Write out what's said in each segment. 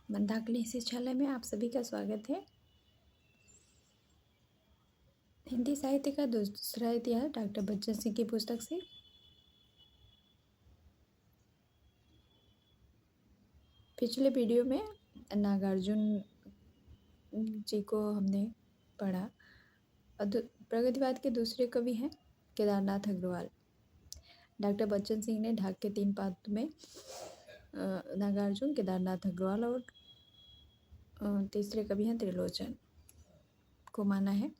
मंदाकिनी शिक्षालय में आप सभी का स्वागत है। हिंदी साहित्य का दूसरा इतिहास डॉक्टर बच्चन सिंह की पुस्तक से। पिछले वीडियो में नागार्जुन जी को हमने पढ़ा। प्रगतिवाद के दूसरे कवि हैं केदारनाथ अग्रवाल। डॉक्टर बच्चन सिंह ने ढाक के 3 पात्र में नागार्जुन, केदारनाथ अग्रवाल और तीसरे कवि हैं त्रिलोचन को माना है।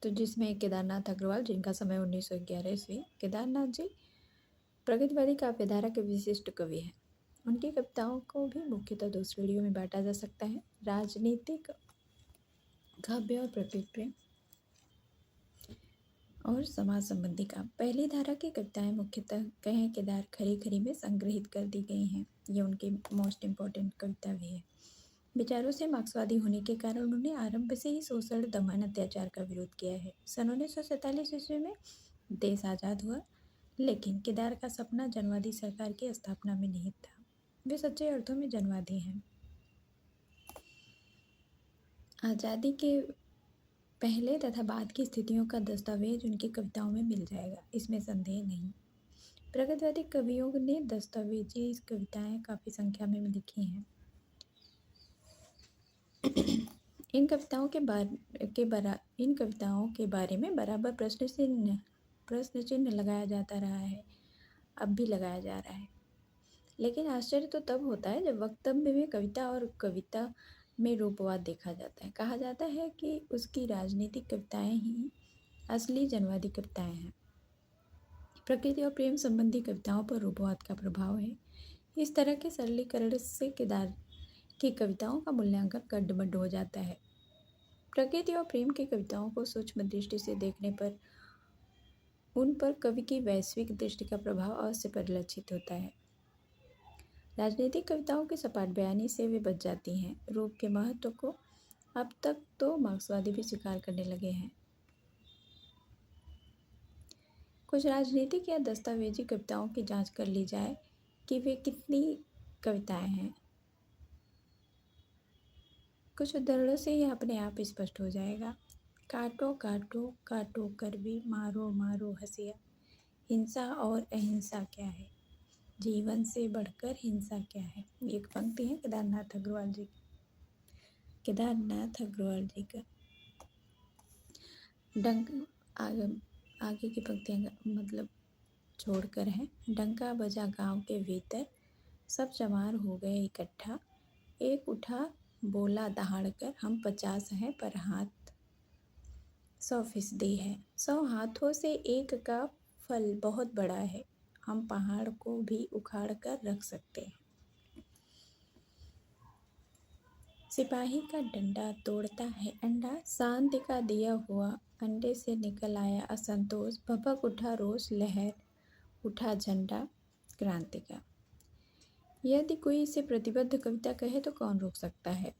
तो जिसमें केदारनाथ अग्रवाल, जिनका समय 1911 ईस्वी। केदारनाथ जी प्रगतिवादी काव्यधारा के विशिष्ट कवि हैं। उनकी कविताओं को भी मुख्यतः 2 श्रेणियों में बांटा जा सकता है: राजनीतिक काव्य और प्रकृति प्रेम और समाज संबंधी काव्य। पहली धारा की कविताएं मुख्यतः कहें केदार खरी खरी में संग्रहित कर दी गई हैं। ये उनकी मोस्ट इम्पॉर्टेंट कविता भी है। विचारों से मार्क्सवादी होने के कारण उन्होंने आरंभ से ही शोषण, दमन, अत्याचार का विरोध किया है। सन 1947 ईस्वी में देश आज़ाद हुआ, लेकिन केदार का सपना जनवादी सरकार की स्थापना में निहित था। वे सच्चे अर्थों में जनवादी हैं। आज़ादी के पहले तथा बाद की स्थितियों का दस्तावेज उनकी कविताओं में मिल जाएगा, इसमें संदेह नहीं। प्रगतिवादी कवियों ने दस्तावेजी कविताएं काफ़ी संख्या में लिखी हैं। इन कविताओं के बारे में बराबर प्रश्न चिन्ह लगाया जाता रहा है, अब भी लगाया जा रहा है। लेकिन आश्चर्य तो तब होता है जब वक्तव्य में कविता और कविता में रूपवाद देखा जाता है। कहा जाता है कि उसकी राजनीतिक कविताएं ही असली जनवादी कविताएं हैं। प्रकृति और प्रेम संबंधी कविताओं पर रूपवाद का प्रभाव है। इस तरह के सरलीकरण से केदार की कविताओं का मूल्यांकन गड्ढ हो जाता है। प्रकृति और प्रेम की कविताओं को सूक्ष्म दृष्टि से देखने पर उन पर कवि की वैश्विक दृष्टि का प्रभाव अवश्य परिलक्षित होता है। राजनीतिक कविताओं की सपाट बयानी से वे बच जाती हैं। रूप के महत्व को अब तक तो मार्क्सवादी भी स्वीकार करने लगे हैं। कुछ राजनीतिक या दस्तावेजी कविताओं की जांच कर ली जाए कि वे कितनी कविताएं हैं। कुछ उदाहरणों से यह अपने आप स्पष्ट हो जाएगा। काटो काटो काटो कर भी, मारो मारो हसिया, हिंसा और अहिंसा क्या है, जीवन से बढ़कर हिंसा क्या है। एक पंक्ति है केदारनाथ अग्रवाल जी का। आगे की पंक्तियाँ मतलब छोड़कर हैं। डंका बजा गांव के भीतर, सब चमार हो गए इकट्ठा, एक उठा बोला दहाड़ कर, हम 50 हैं पर हाथ 100% है। 100 हाथों से एक का फल बहुत बड़ा है, हम पहाड़ को भी उखाड़ कर रख सकते हैं। सिपाही का डंडा तोड़ता है अंडा, शांति का दिया हुआ अंडे से निकल आया असंतोष, भभक उठा रोष, लहर उठा झंडा क्रांति का। यदि कोई इसे प्रतिबद्ध कविता कहे तो कौन रोक सकता है।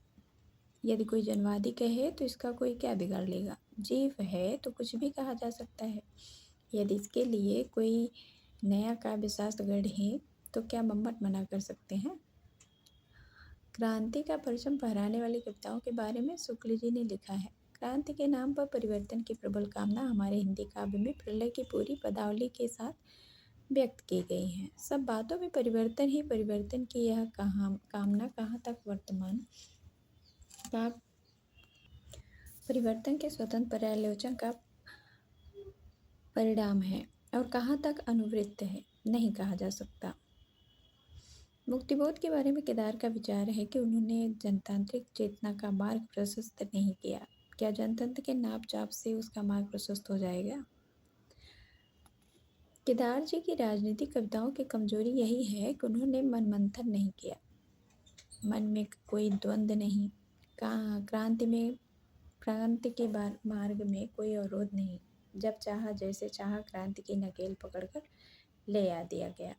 यदि कोई जनवादी कहे तो इसका कोई क्या बिगाड़ लेगा। जीव है तो कुछ भी कहा जा सकता है। यदि इसके लिए कोई नया काव्य शास्त्र गढ़े तो क्या मम्मट मना कर सकते हैं। क्रांति का परचम फहराने वाली कविताओं के बारे में शुक्ल जी ने लिखा है। क्रांति के नाम पर परिवर्तन की प्रबल कामना हमारे हिंदी काव्य में प्रलय की पूरी पदावली के साथ व्यक्त की गई है। सब बातों में परिवर्तन ही परिवर्तन की यह कामना कहाँ तक वर्तमान का परिवर्तन के स्वतंत्र पर्यालोचन का परिणाम है और कहाँ तक अनुवृत्त है, नहीं कहा जा सकता। मुक्तिबोध के बारे में केदार का विचार है कि उन्होंने जनतांत्रिक चेतना का मार्ग प्रशस्त नहीं किया। क्या जनतंत्र के नाप चाप से उसका मार्ग प्रशस्त हो जाएगा। केदार जी की राजनीतिक कविताओं की कमजोरी यही है कि उन्होंने मन मंथन नहीं किया। मन में कोई द्वंद्व नहीं। क्रांति के मार्ग में कोई अवरोध नहीं। जब चाहा जैसे चाहा क्रांति की नकेल पकड़कर ले आ दिया गया।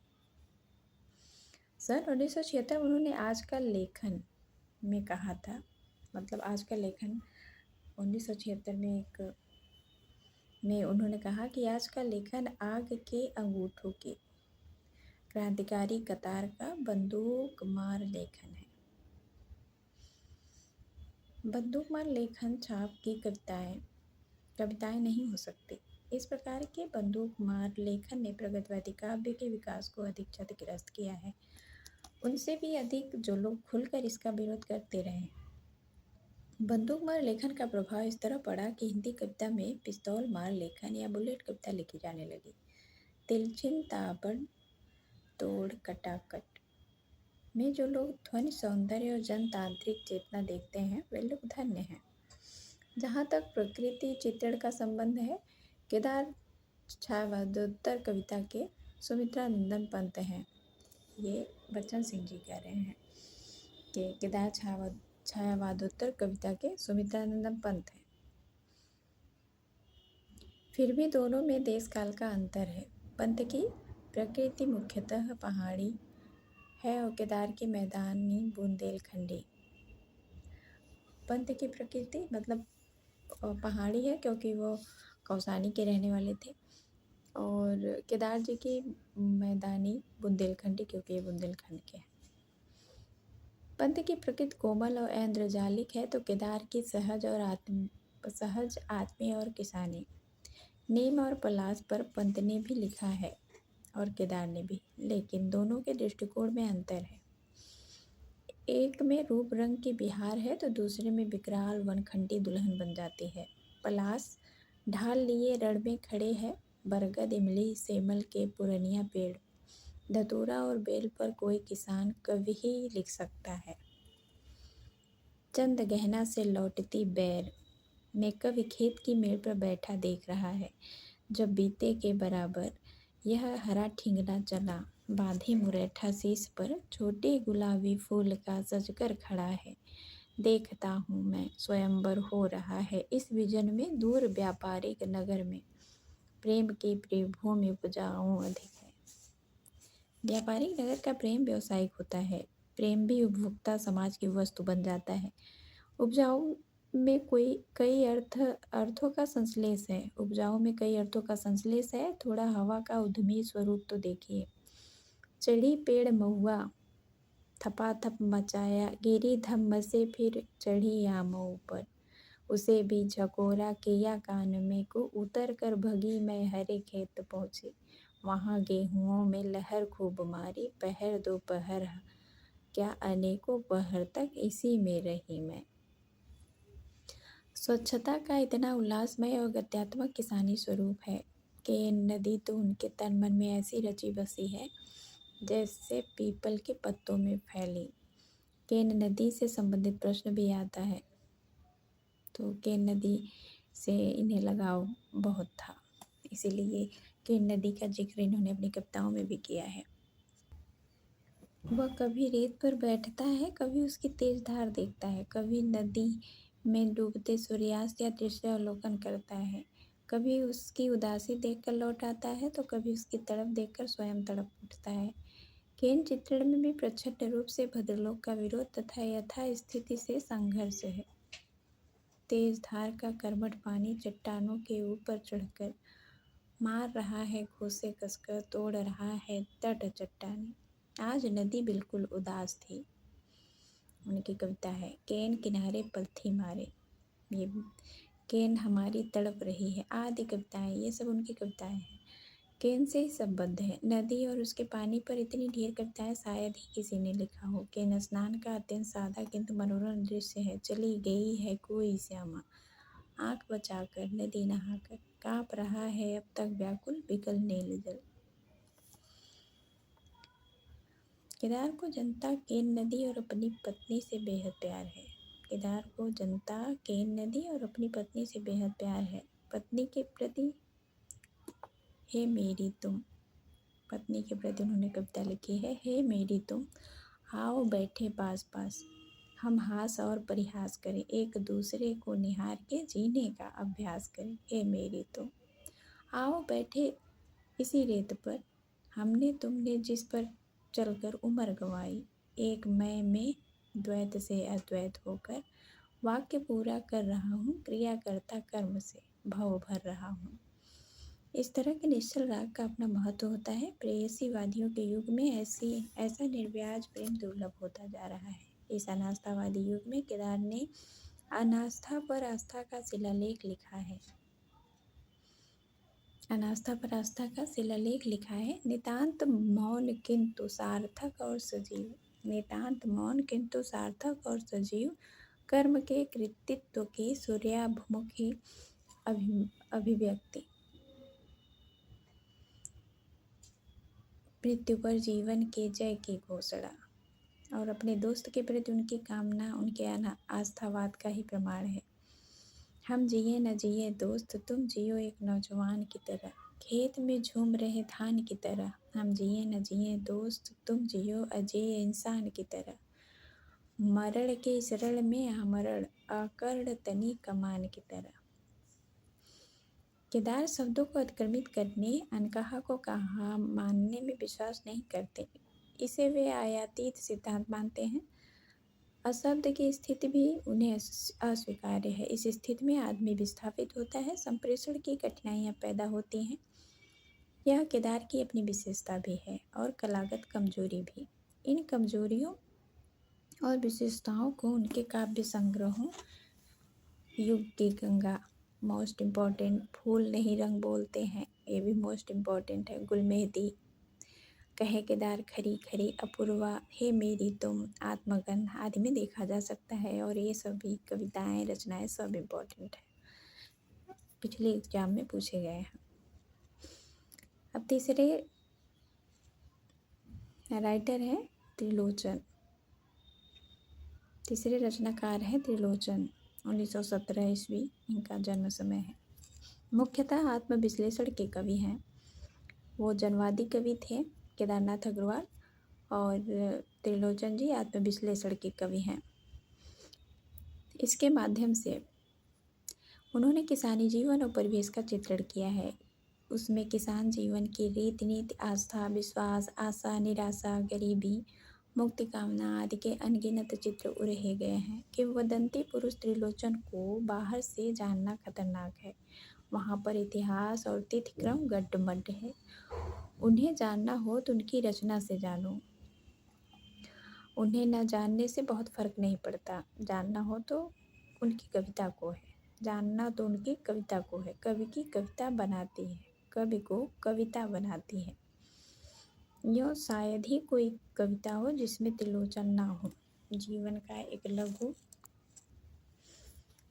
सन 1976 उन्होंने आज का लेखन में कहा था, मतलब आज का लेखन 1976 में उन्होंने कहा कि आज का लेखन आग के अंगूठों की क्रांतिकारी कतार का बंदूक मार लेखन है। बंदूकमार लेखन छाप की कविताएं नहीं हो सकती। इस प्रकार के बंदूकमार लेखन ने प्रगतिवादी काव्य के विकास को अधिक क्षतिग्रस्त किया है, उनसे भी अधिक जो लोग खुलकर इसका विरोध करते रहे। बंदूकमार लेखन का प्रभाव इस तरह पड़ा कि हिंदी कविता में पिस्तौल मार लेखन या बुलेट कविता लिखी जाने लगी। तिलछिन ताबड़ तोड़ कटाकट में जो लोग ध्वनि सौंदर्य और जनतांत्रिक चेतना देखते हैं वे लोग धन्य हैं। जहाँ तक प्रकृति चित्रण का संबंध है, केदार छायावादोत्तर कविता के सुमित्रानंदन पंत हैं। ये बच्चन सिंह जी कह रहे हैं कि केदार छायावादोत्तर कविता के सुमित्रानंदन पंत हैं। फिर भी दोनों में देश काल का अंतर है। पंत की प्रकृति मुख्यतः पहाड़ी है और केदार की मैदानी बुंदेलखंडी। पंत की प्रकृति मतलब पहाड़ी है क्योंकि वो कौसानी के रहने वाले थे, और केदार जी की मैदानी बुंदेलखंडी क्योंकि ये बुंदेलखंड के हैं। पंत की प्रकृति कोमल और ऐन्द्रजालिक है तो केदार की सहज आत्मीय और किसानी। नीम और पलाश पर पंत ने भी लिखा है और केदार ने भी, लेकिन दोनों के दृष्टिकोण में अंतर है। एक में रूप रंग की बिहार है तो दूसरे में विकराल वनखंडी दुल्हन बन जाती है। पलाश ढाल लिए रण में खड़े हैं, बरगद इमली सेमल के पुरनिया पेड़, धतूरा और बेल पर कोई किसान कवि ही लिख सकता है। चंद गहना से लौटती बैर में कवि खेत की मेड़ पर बैठा देख रहा है, जब बीते के बराबर यह हरा ठिंगना चला, बांधे मुरैठा शीश पर छोटे गुलाबी फूल का सजकर खड़ा है। देखता हूँ मैं स्वयंवर हो रहा है इस विजन में, दूर व्यापारिक नगर में प्रेम की भूमि उपजाऊ अधिक है। व्यापारिक नगर का प्रेम व्यावसायिक होता है, प्रेम भी उपभोक्ता समाज की वस्तु बन जाता है। उपजाऊ में कई अर्थों का संश्लेष है। उपजाऊ में कई अर्थों का संश्लेष है। थोड़ा हवा का उद्यमी स्वरूप तो देखिए। चढ़ी पेड़ महुआ थपाथप मचाया, गिरी धम्म से फिर चढ़ी आम ऊपर, उसे भी झकोरा किया कान में को, उतर कर भगी मैं हरे खेत पहुँची, वहाँ गेहूँओं में लहर खूब मारी, पहर दोपहर क्या अनेकों पहर तक इसी में रही मैं। स्वच्छता का इतना उल्लासमय और गद्यात्मक किसानी स्वरूप है कि नदी तो उनके तन मन में ऐसी रची बसी है जैसे पीपल के पत्तों में फैली। केन नदी से संबंधित प्रश्न भी आता है, तो केन नदी से इन्हें लगाव बहुत था, इसीलिए केन नदी का जिक्र इन्होंने अपनी कविताओं में भी किया है। वह कभी रेत पर बैठता है, कभी उसकी तेज धार देखता है, कभी नदी में डूबते सूर्यास्त या दृश्य अवलोकन करता है, कभी उसकी उदासी देखकर लौट आता है तो कभी उसकी तड़प देखकर स्वयं तड़प उठता है। केन चित्रण में भी प्रच्छन्न रूप से भद्रलोक का विरोध तथा यथास्थिति से संघर्ष है। तेज धार का कर्मठ पानी चट्टानों के ऊपर चढ़कर मार रहा है, घोंसे कसकर तोड़ रहा है तट चट्टाने। आज नदी बिल्कुल उदास थी। उनकी कविता है केन किनारे पलथी मारे, ये केन हमारी तड़प रही है आदि कविताएं, ये सब उनकी कविताएं हैं। केन से ही संबद्ध है। नदी और उसके पानी पर इतनी ढेर कविताएं शायद ही किसी ने लिखा हो। केन स्नान का अत्यंत सादा किंतु मनोरम दृश्य है। चली गई है कोई श्यामा, आँख बचाकर नदी नहाकर, काँप रहा है अब तक व्याकुल विकल नील जल। केदार को जनता केन नदी और अपनी पत्नी से बेहद प्यार है। केदार को जनता केन नदी और अपनी पत्नी से बेहद प्यार है। पत्नी के प्रति हे मेरी तुम, पत्नी के प्रति उन्होंने कविता लिखी है। हे मेरी तुम, आओ बैठे पास पास, हम हास और परिहास करें, एक दूसरे को निहार के जीने का अभ्यास करें। हे मेरी तुम, आओ बैठे इसी रेत पर, हमने तुमने जिस पर चलकर उम्र गंवाई, एक मैं में द्वैत से अद्वैत होकर वाक्य पूरा कर रहा हूँ, क्रिया करता कर्म से भव भर रहा हूँ। इस तरह के निश्चल राग का अपना महत्व होता है। प्रेयसीवादियों के युग में ऐसा निर्व्याज प्रेम दुर्लभ होता जा रहा है। इस अनास्थावादी युग में केदार ने अनास्था पर आस्था का शिलालेख लिखा है। अनास्था पर आस्था का शिलालेख लिखा है। नितांत मौन किंतु सार्थक और सजीव, नितांत मौन किंतु सार्थक और सजीव, कर्म के कृतित्व की सूर्याभिमुखी अभिव्यक्ति, मृत्यु पर जीवन के जय की घोषणा और अपने दोस्त के प्रति उनकी कामना उनके आस्थावाद का ही प्रमाण है। हम जिए न जिए दोस्त, तुम जियो एक नौजवान की तरह, खेत में झूम रहे धान की तरह। हम जिए न जिए दोस्त, तुम जियो अजेय इंसान की तरह, मरण के इस रण में आमरण, अकर्ण तनी कमान की तरह। केदार शब्दों को अतिक्रमित करने, अनकहा को कहा मानने में विश्वास नहीं करते। इसे वे आयातीत सिद्धांत मानते हैं। अशब्द की स्थिति भी उन्हें अस्वीकार्य है। इस स्थिति में आदमी विस्थापित होता है, संप्रेषण की कठिनाइयाँ पैदा होती हैं। यह केदार की अपनी विशेषता भी है और कलागत कमजोरी भी। इन कमजोरियों और विशेषताओं को उनके काव्य संग्रहों, युग की गंगा, मोस्ट इम्पॉर्टेंट, फूल नहीं रंग बोलते हैं, ये भी मोस्ट इम्पॉर्टेंट है, गुलमेहदी, कहे केदार खरी खरी, अपूर्वा, हे मेरी तुम, आत्मगन आदि में देखा जा सकता है। और ये सभी कविताएं रचनाएं सब इम्पॉर्टेंट है, पिछले एग्जाम में पूछे गए हैं। अब तीसरे राइटर हैं त्रिलोचन, तीसरे रचनाकार हैं त्रिलोचन, 1917 ईस्वी इनका जन्म समय है। मुख्यतः आत्मविश्लेषण के कवि हैं। वो जनवादी कवि थे केदारनाथ अग्रवाल, और त्रिलोचन जी आत्मविश्लेषण के कवि हैं। इसके माध्यम से उन्होंने किसानी जीवन और परिवेश का चित्रण किया है। उसमें किसान जीवन की रीति नीति, आस्था, विश्वास, आशा, निराशा, गरीबी, मुक्ति कामना आदि के अनगिनत चित्र उड़े गए हैं। किंवदंती पुरुष त्रिलोचन को बाहर से जानना खतरनाक है। वहाँ पर इतिहास और तिथिक्रम गड्ढमड्ढ है। उन्हें जानना हो तो उनकी रचना से जानो, उन्हें न जानने से बहुत फर्क नहीं पड़ता। जानना हो तो उनकी कविता को है, जानना तो उनकी कविता को है। कवि की कविता बनाती है, कवि को कविता बनाती है। यह शायद ही कोई कविता हो जिसमें त्रिलोचन ना हो। जीवन का एक लघु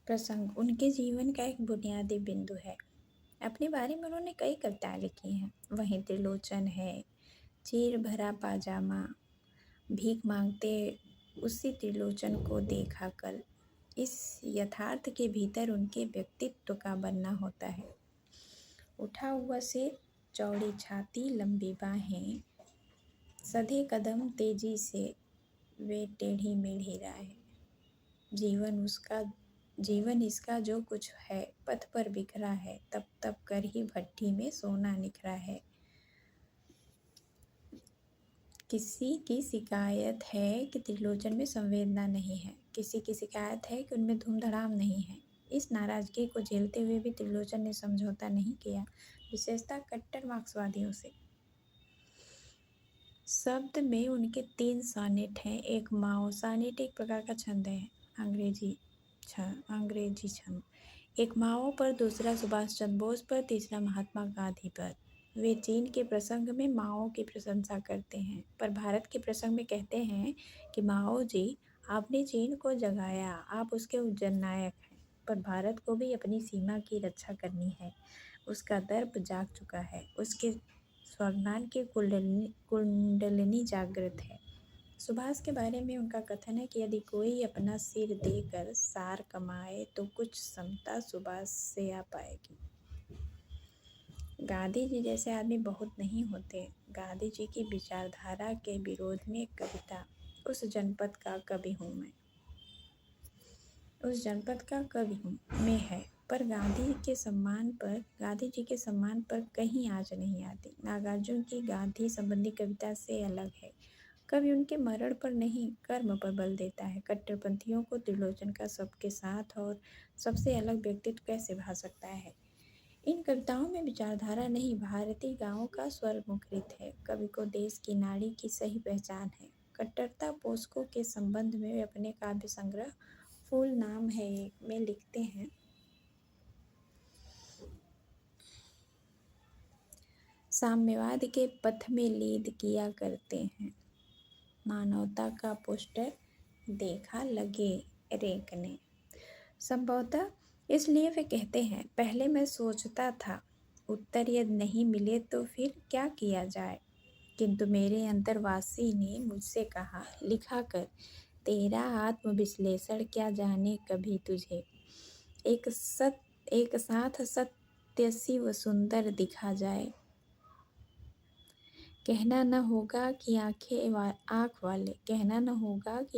प्रसंग उनके जीवन का एक बुनियादी बिंदु है। अपने बारे में उन्होंने कई कविताएं लिखी हैं। वहीं त्रिलोचन है, चीर भरा पाजामा, भीख मांगते उसी त्रिलोचन को देखा कल। इस यथार्थ के भीतर उनके व्यक्तित्व का बनना होता है। उठा हुआ सिर, चौड़ी छाती, लंबी बाहें, सधे कदम, तेजी से वे टेढ़ी मेढ़ी राहें। जीवन इसका जो कुछ है पथ पर बिखरा है, तप तप कर ही भट्ठी में सोना निखरा है। किसी की शिकायत है कि त्रिलोचन में संवेदना नहीं है, किसी की शिकायत है कि उनमें धूम धड़ाम नहीं है। इस नाराजगी को झेलते हुए भी त्रिलोचन ने समझौता नहीं किया, विशेषतः कट्टर मार्क्सवादियों से। शब्द में उनके 3 सॉनेट हैं। एक माओ सॉनेट एक प्रकार का छंद है, अंग्रेजी छंद। एक माओ पर, दूसरा सुभाष चंद्र बोस पर, तीसरा महात्मा गांधी पर। वे चीन के प्रसंग में माओ की प्रशंसा करते हैं, पर भारत के प्रसंग में कहते हैं कि माओ जी, आपने चीन को जगाया, आप उसके जननायक हैं, पर भारत को भी अपनी सीमा की रक्षा करनी है। उसका दर्प जाग चुका है, उसके स्वाभिमान की कुंडलिनी जागृत है। सुभाष के बारे में उनका कथन है कि यदि कोई अपना सिर देकर सार कमाए तो कुछ समता सुभाष से आ पाएगी। गांधी जी जैसे आदमी बहुत नहीं होते। गांधी जी की विचारधारा के विरोध में कविता, उस जनपद का कवि हूँ मैं, उस जनपद का कवि हूँ मैं है, पर गांधी जी के सम्मान पर कहीं आँच नहीं आती। नागार्जुन की गांधी संबंधी कविता से अलग है। कवि उनके मरण पर नहीं, कर्म पर बल देता है। कट्टरपंथियों को त्रिलोचन का सबके साथ और सबसे अलग व्यक्तित्व कैसे भा सकता है। इन कविताओं में विचारधारा नहीं, भारतीय गांवों का स्वर मुखरित है। कवि को देश की नाड़ी की सही पहचान है। कट्टरता पोषकों के संबंध में वे अपने काव्य संग्रह फूल नाम है एक में लिखते हैं, साम्यवाद के पथ में लीद किया करते हैं, मानवता का पोस्टर देखा लगे रेंकने। संभवतः इसलिए वे कहते हैं, पहले मैं सोचता था उत्तर यदि नहीं मिले तो फिर क्या किया जाए, किंतु मेरे अंतर्वासी ने मुझसे कहा, लिखा कर, तेरा आत्मविश्लेषण क्या जाने कभी तुझे एक साथ सत्य शिव सुंदर दिखा जाए। कहना न होगा कि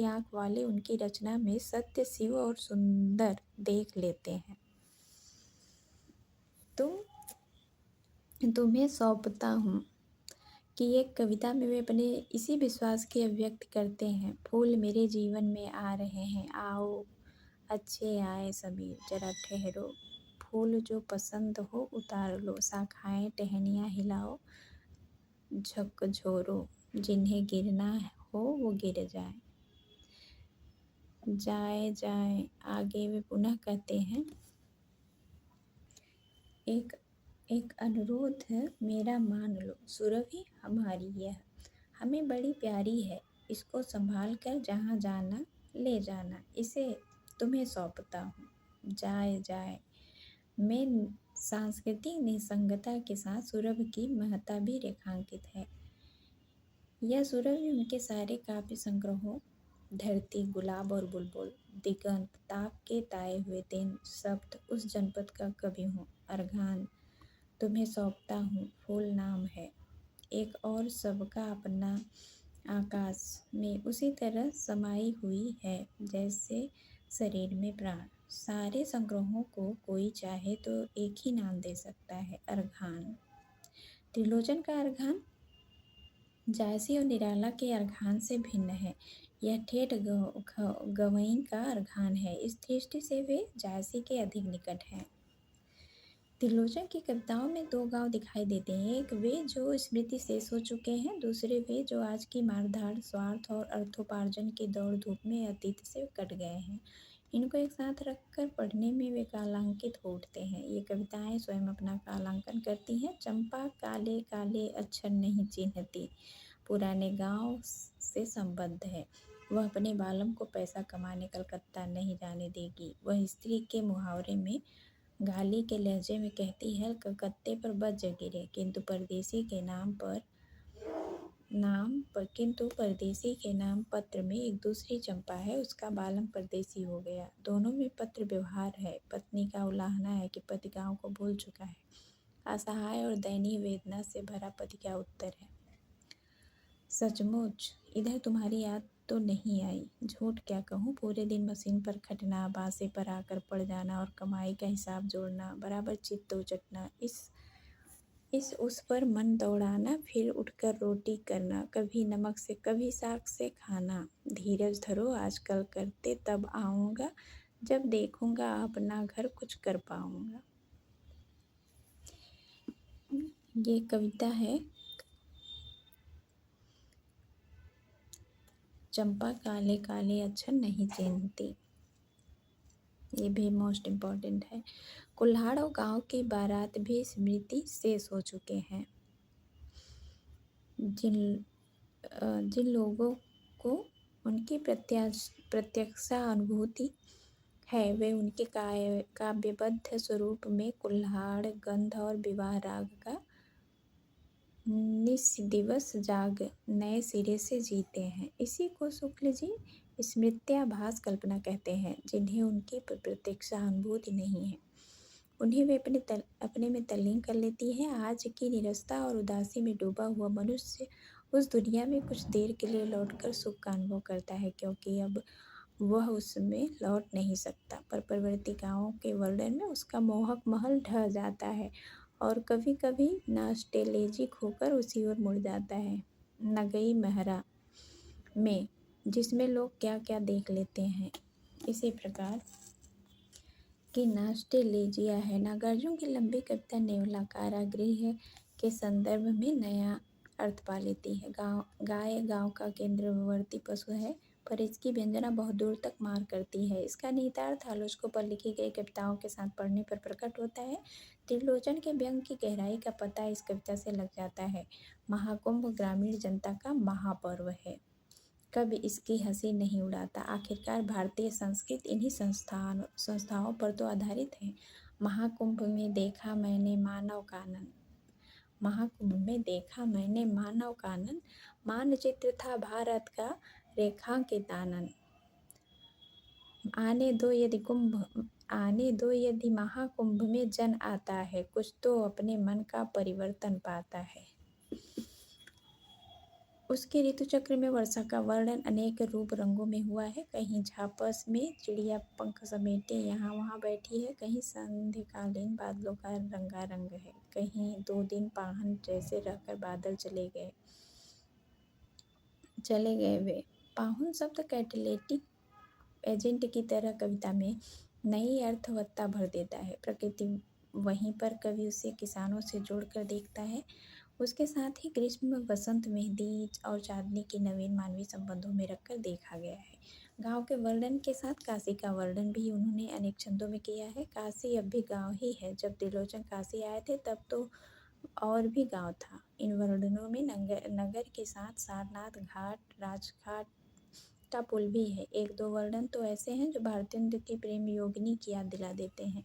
आँख वाले उनकी रचना में सत्य शिव और सुंदर देख लेते हैं। तुम्हें सौंपता हूँ कि एक कविता में वे अपने इसी विश्वास की अभिव्यक्ति करते हैं। फूल मेरे जीवन में आ रहे हैं, आओ अच्छे आए सभी, जरा ठहरो, फूल जो पसंद हो उतार लो, शाखाएं टहनियाँ हिलाओ, झकझोरो, जिन्हें गिरना हो वो गिर जाए। जाए आगे वे पुनः कहते हैं, एक अनुरोध मेरा मान लो, सुरभि हमारी यह हमें बड़ी प्यारी है, इसको संभाल कर जहाँ जाना ले जाना, इसे तुम्हें सौंपता हूँ। जाए में सांस्कृतिक निसंगता के साथ सुरभि की महत्ता भी रेखांकित है। यह सुरभि उनके सारे काव्य संग्रहों, धरती, गुलाब और बुलबुल, दिगंत, ताप के ताए हुए दिन, शब्द, उस जनपद का कवि हूँ, अर्घान, तुम्हें सौंपता हूँ, फूल नाम है, एक और सबका अपना आकाश में उसी तरह समाई हुई है जैसे शरीर में प्राण। सारे संग्रहों को कोई चाहे तो एक ही नाम दे सकता है, अर्घान। त्रिलोचन का अर्घान जायसी और निराला के अर्घान से भिन्न है। यह ठेठ गवई का अर्घान है। इस दृष्टि से वे जायसी के अधिक निकट हैं। त्रिलोचन की कविताओं में दो गांव दिखाई देते हैं, एक वे जो स्मृति शेष हो चुके हैं, दूसरे वे जो आज की मारधाड़, स्वार्थ और अर्थोपार्जन की दौड़ धूप में अतीत से कट गए हैं। इनको एक साथ रखकर पढ़ने में वे कालांकित हो उठते हैं। ये कविताएं स्वयं अपना कालांकन करती हैं। चंपा काले काले अक्षर नहीं चिन्हती, पुराने गांव से संबद्ध है। वह अपने बालम को पैसा कमाने कलकत्ता नहीं जाने देगी। वह स्त्री के मुहावरे में गाली के लहजे में कहती है, कलकत्ते पर बज गिरे, किंतु परदेसी के नाम पत्र में एक दूसरी चंपा है, उसका बालम परदेसी हो गया। दोनों में पत्र व्यवहार है। पत्नी का उलाहना है कि पति गाँव को भूल चुका है। असहाय और दयनीय वेदना से भरा पति का उत्तर है, सचमुच इधर तुम्हारी याद तो नहीं आई। झूठ क्या कहूँ, पूरे दिन मशीन पर खटना, बासे पर आकर पड़ जाना और कमाई का हिसाब जोड़ना, बराबर चित्त उचटना, इस उस पर मन दौड़ाना, फिर उठकर रोटी करना, कभी नमक से कभी साग से खाना। धीरज धरो, आजकल करते तब आऊँगा, जब देखूँगा अपना घर कुछ कर पाऊँगा। ये कविता है चंपा काले काले अक्षर नहीं चिन्हती। ये भी मोस्ट इम्पॉर्टेंट है। कुल्हाड़ और गांव की बारात भी स्मृति शेष हो चुके हैं। जिन लोगों को उनकी प्रत्यक्षा अनुभूति है, वे उनके काव्यबद्ध स्वरूप में कुल्हाड़, गंध और विवाह राग का निस्दिवस जाग नए सिरे से जीते हैं। इसी को शुक्ल जी स्मृत्याभास कल्पना कहते हैं। जिन्हें उनकी प्रत्यक्षा अनुभूति नहीं है, उन्हें वे अपने में तल्लीन कर लेती है। आज की निरस्ता और उदासी में डूबा हुआ मनुष्य उस दुनिया में कुछ देर के लिए लौटकर सुख का अनुभव करता है, क्योंकि अब वह उसमें लौट नहीं सकता। पर परवर्ती गाँवों के वर्णन में उसका मोहक महल ढह जाता है और कभी कभी नॉस्टैल्जिक होकर उसी ओर मुड़ जाता है। नगई महरा में जिसमें लोग क्या क्या देख लेते हैं, इसी प्रकार की नॉस्टैल्जिया है। नागार्जुन की लंबी कविता नेवला कारागृह के संदर्भ में नया अर्थ पा लेती है। गाय गांव का केंद्रवर्ती पशु है, पर इसकी व्यंजना बहुत दूर तक मार करती है। इसका निहितार्थ आलोचकों पर लिखी गई कविताओं के साथ पढ़ने पर प्रकट होता है। त्रिलोचन के व्यंग की गहराई का पता इस कविता से लग जाता है। महाकुंभ ग्रामीण जनता का महापर्व है, कभी इसकी हंसी नहीं उड़ाता। आखिरकार भारतीय संस्कृति इन्हीं संस्थाओं पर तो आधारित है। महाकुंभ में देखा मैंने मानव कानन, महाकुंभ में देखा मैंने मानव कानन, मानचित्र था भारत का रेखांकित आनन। आने दो यदि महाकुंभ में जन आता है, कुछ तो अपने मन का परिवर्तन पाता है। उसके ऋतु चक्र में वर्षा का वर्णन अनेक रूप रंगों में हुआ है। कहीं झापस में चिड़िया पंख समेटे यहाँ वहाँ बैठी है, कहीं संध्याकालीन बादलों का रंगारंग है, कहीं 2 दिन पाहन जैसे रहकर बादल चले गए वे। पाहुन शब्द कैटेलिटिक एजेंट की तरह कविता में नई अर्थवत्ता भर देता है। प्रकृति वहीं पर कवि उसे किसानों से जोड़कर देखता है। उसके साथ ही ग्रीष्म, वसंत, मेहंदी और चांदनी की नवीन मानवीय संबंधों में रखकर देखा गया है। गांव के वर्णन के साथ काशी का वर्णन भी उन्होंने अनेक छंदों में किया है। काशी अब भी गांव ही है। जब त्रिलोचन काशी आए थे तब तो और भी गांव था। इन वर्णनों में नगर के साथ सारनाथ घाट, राजघाट का पुल भी है। 1-2 वर्णन तो ऐसे हैं जो भारतेंदु की प्रेम योगिनी की याद दिला देते हैं।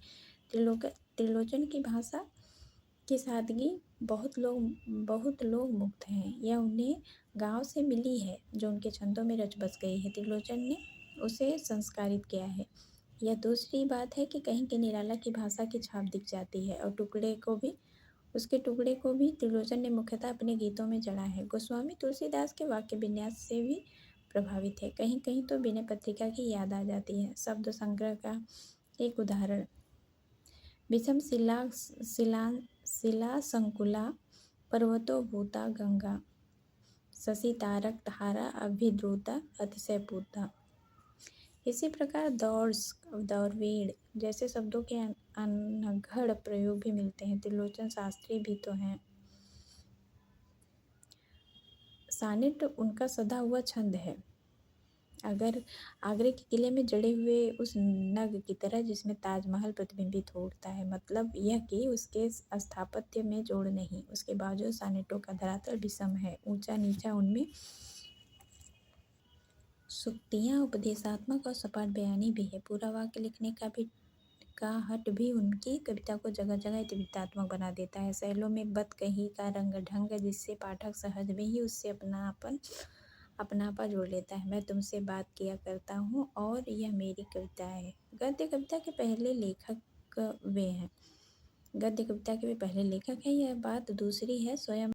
त्रिलोचन की भाषा की सादगी बहुत लोग मुग्ध हैं। यह उन्हें गांव से मिली है जो उनके छंदों में रच बस गई है। त्रिलोचन ने उसे संस्कारित किया है। यह दूसरी बात है कि कहीं निराला की भाषा की छाप दिख जाती है और उसके टुकड़े को भी त्रिलोचन ने मुख्यतः अपने गीतों में जड़ा है। गोस्वामी तुलसीदास के वाक्य विन्यास से भी प्रभावित है। कहीं कहीं तो विनय पत्रिका की याद आ जाती है। शब्द संग्रह का एक उदाहरण, विषम शिला संकुला पर्वतो भूता गंगा, शशि तारक धारा अभिद्रुता अतिशय पूता। इसी प्रकार दौर्वेण जैसे शब्दों के अनघड़ प्रयोग भी मिलते हैं। त्रिलोचन शास्त्री भी तो हैं। सानेट उनका सदा हुआ छंद है। अगर आगरे के किले में जड़े हुए उस नग की तरह जिसमें ताजमहल प्रतिबिंबित होता है। मतलब यह कि उसके स्थापत्य में जोड़ नहीं, उसके बावजूद सानेटों का धरातल विषम है, ऊंचा नीचा। उनमें सूक्तियाँ उपदेशात्मक और सपाट बयानी भी है। पूरा वाक्य लिखने का हट भी उनकी कविता को जगह जगह इतिवृत्तात्मक बना देता है। शैलों में बत कही का रंग ढंग जिससे पाठक सहज में ही उससे अपनापा जोड़ लेता है। मैं तुमसे बात किया करता हूँ और यह मेरी कविता है। गद्य कविता के पहले लेखक वे हैं। गद्य कविता के वे पहले लेखक हैं। यह बात दूसरी है। स्वयं